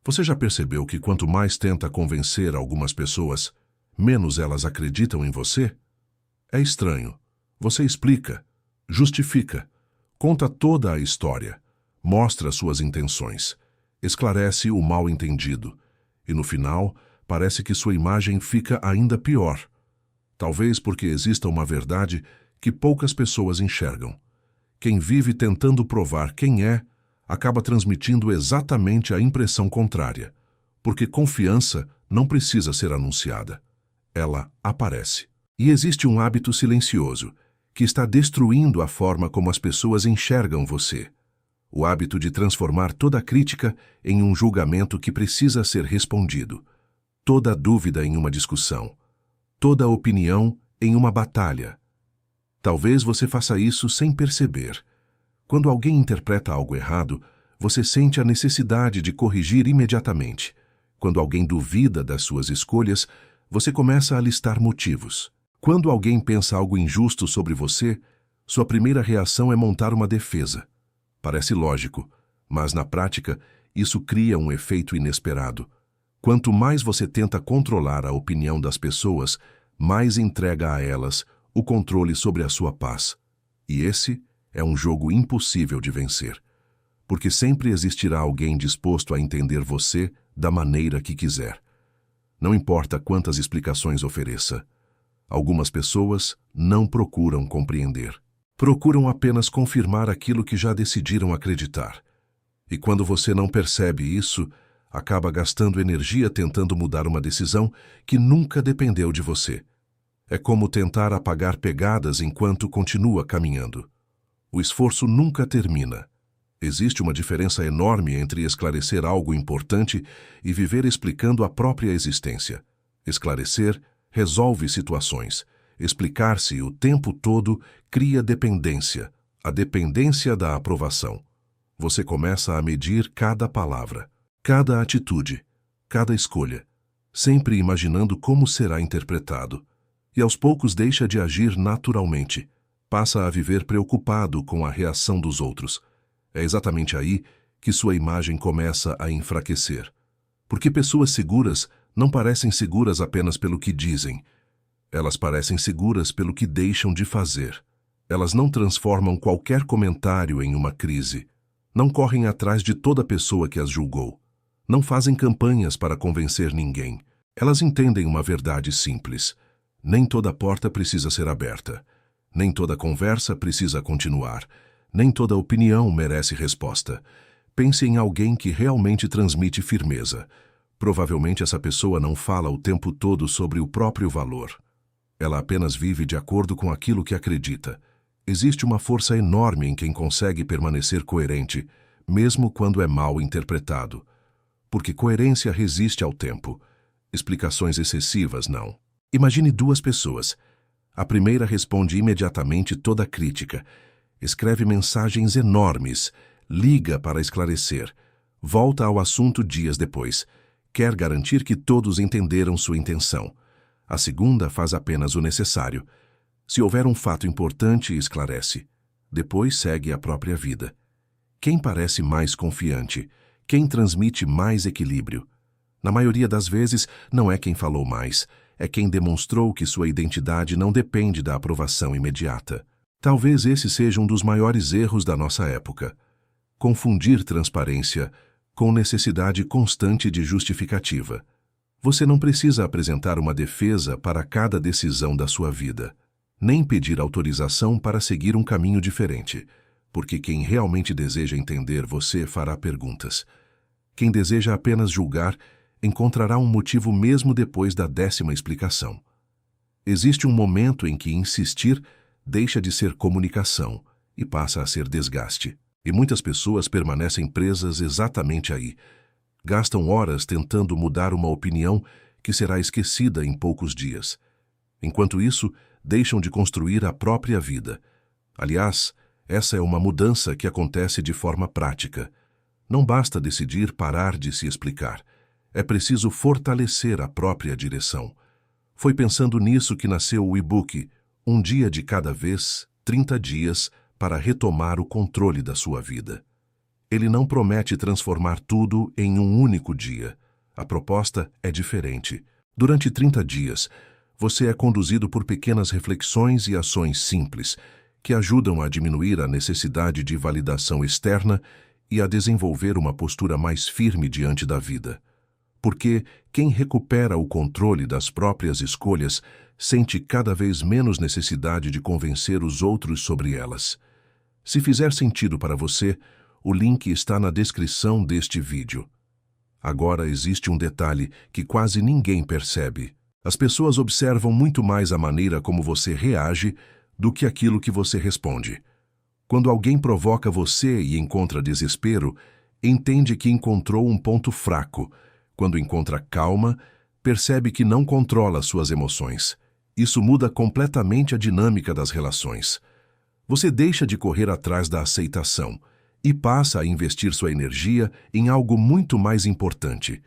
Você já percebeu que quanto mais tenta convencer algumas pessoas, menos elas acreditam em você? É estranho. Você explica, justifica, conta toda a história, mostra suas intenções, esclarece o mal-entendido, e no final, parece que sua imagem fica ainda pior. Talvez porque exista uma verdade que poucas pessoas enxergam. Quem vive tentando provar quem é, acaba transmitindo exatamente a impressão contrária, porque confiança não precisa ser anunciada. Ela aparece. E existe um hábito silencioso, que está destruindo a forma como as pessoas enxergam você. O hábito de transformar toda crítica em um julgamento que precisa ser respondido, toda dúvida em uma discussão, toda opinião em uma batalha. Talvez você faça isso sem perceber. Quando alguém interpreta algo errado, você sente a necessidade de corrigir imediatamente. Quando alguém duvida das suas escolhas, você começa a listar motivos. Quando alguém pensa algo injusto sobre você, sua primeira reação é montar uma defesa. Parece lógico, mas na prática, isso cria um efeito inesperado. Quanto mais você tenta controlar a opinião das pessoas, mais entrega a elas o controle sobre a sua paz. E esse é um jogo impossível de vencer, porque sempre existirá alguém disposto a entender você da maneira que quiser. Não importa quantas explicações ofereça. Algumas pessoas não procuram compreender. Procuram apenas confirmar aquilo que já decidiram acreditar. E quando você não percebe isso, acaba gastando energia tentando mudar uma decisão que nunca dependeu de você. É como tentar apagar pegadas enquanto continua caminhando. O esforço nunca termina. Existe uma diferença enorme entre esclarecer algo importante e viver explicando a própria existência. Esclarecer resolve situações. Explicar-se o tempo todo cria dependência, a dependência da aprovação. Você começa a medir cada palavra, cada atitude, cada escolha, sempre imaginando como será interpretado. E aos poucos deixa de agir naturalmente. Passa a viver preocupado com a reação dos outros. É exatamente aí que sua imagem começa a enfraquecer. Porque pessoas seguras não parecem seguras apenas pelo que dizem. Elas parecem seguras pelo que deixam de fazer. Elas não transformam qualquer comentário em uma crise. Não correm atrás de toda pessoa que as julgou. Não fazem campanhas para convencer ninguém. Elas entendem uma verdade simples. Nem toda porta precisa ser aberta. Nem toda conversa precisa continuar. Nem toda opinião merece resposta. Pense em alguém que realmente transmite firmeza. Provavelmente essa pessoa não fala o tempo todo sobre o próprio valor. Ela apenas vive de acordo com aquilo que acredita. Existe uma força enorme em quem consegue permanecer coerente, mesmo quando é mal interpretado. Porque coerência resiste ao tempo. Explicações excessivas, não. Imagine duas pessoas. A primeira responde imediatamente toda crítica. Escreve mensagens enormes, liga para esclarecer, volta ao assunto dias depois. Quer garantir que todos entenderam sua intenção. A segunda faz apenas o necessário. Se houver um fato importante, esclarece. Depois segue a própria vida. Quem parece mais confiante? Quem transmite mais equilíbrio? Na maioria das vezes, não é quem falou mais, é quem demonstrou que sua identidade não depende da aprovação imediata. Talvez esse seja um dos maiores erros da nossa época. Confundir transparência com necessidade constante de justificativa. Você não precisa apresentar uma defesa para cada decisão da sua vida, nem pedir autorização para seguir um caminho diferente, porque quem realmente deseja entender você fará perguntas. Quem deseja apenas julgar encontrará um motivo mesmo depois da 10ª explicação. Existe um momento em que insistir deixa de ser comunicação e passa a ser desgaste. E muitas pessoas permanecem presas exatamente aí. Gastam horas tentando mudar uma opinião que será esquecida em poucos dias. Enquanto isso, deixam de construir a própria vida. Aliás, essa é uma mudança que acontece de forma prática. Não basta decidir parar de se explicar. É preciso fortalecer a própria direção. Foi pensando nisso que nasceu o e-book Um Dia de Cada Vez, 30 Dias para retomar o controle da sua vida. Ele não promete transformar tudo em um único dia. A proposta é diferente. Durante 30 dias, você é conduzido por pequenas reflexões e ações simples, que ajudam a diminuir a necessidade de validação externa e a desenvolver uma postura mais firme diante da vida. Porque quem recupera o controle das próprias escolhas sente cada vez menos necessidade de convencer os outros sobre elas. Se fizer sentido para você, o link está na descrição deste vídeo. Agora existe um detalhe que quase ninguém percebe. As pessoas observam muito mais a maneira como você reage do que aquilo que você responde. Quando alguém provoca você e encontra desespero, entende que encontrou um ponto fraco. Quando encontra calma, percebe que não controla suas emoções. Isso muda completamente a dinâmica das relações. Você deixa de correr atrás da aceitação e passa a investir sua energia em algo muito mais importante: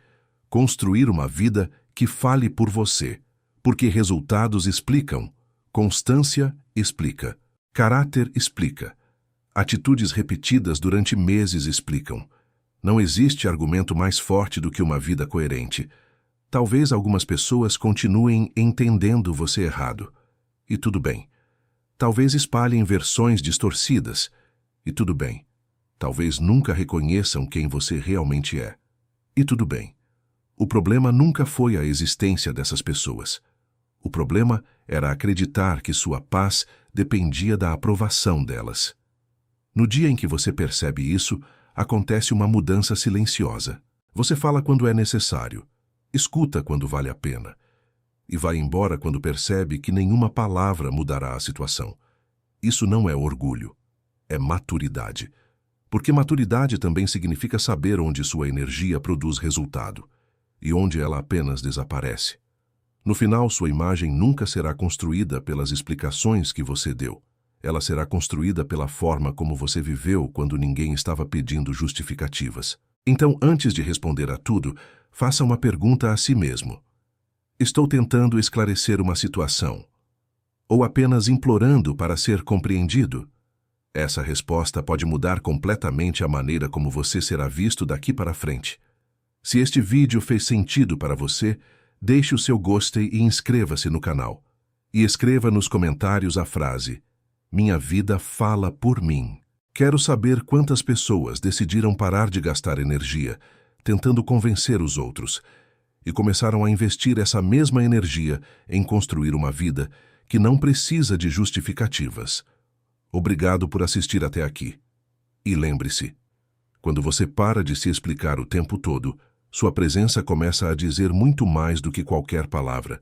construir uma vida que fale por você, porque resultados explicam, constância explica, caráter explica, atitudes repetidas durante meses explicam. Não existe argumento mais forte do que uma vida coerente. Talvez algumas pessoas continuem entendendo você errado, e tudo bem. Talvez espalhem versões distorcidas, e tudo bem. Talvez nunca reconheçam quem você realmente é, e tudo bem. O problema nunca foi a existência dessas pessoas. O problema era acreditar que sua paz dependia da aprovação delas. No dia em que você percebe isso, acontece uma mudança silenciosa. Você fala quando é necessário, escuta quando vale a pena, e vai embora quando percebe que nenhuma palavra mudará a situação. Isso não é orgulho, é maturidade. Porque maturidade também significa saber onde sua energia produz resultado e onde ela apenas desaparece. No final, sua imagem nunca será construída pelas explicações que você deu. Ela será construída pela forma como você viveu quando ninguém estava pedindo justificativas. Então, antes de responder a tudo, faça uma pergunta a si mesmo. Estou tentando esclarecer uma situação? Ou apenas implorando para ser compreendido? Essa resposta pode mudar completamente a maneira como você será visto daqui para frente. Se este vídeo fez sentido para você, deixe o seu gostei e inscreva-se no canal. E escreva nos comentários a frase: "Minha vida fala por mim". Quero saber quantas pessoas decidiram parar de gastar energia tentando convencer os outros e começaram a investir essa mesma energia em construir uma vida que não precisa de justificativas. Obrigado por assistir até aqui. E lembre-se, quando você para de se explicar o tempo todo, sua presença começa a dizer muito mais do que qualquer palavra.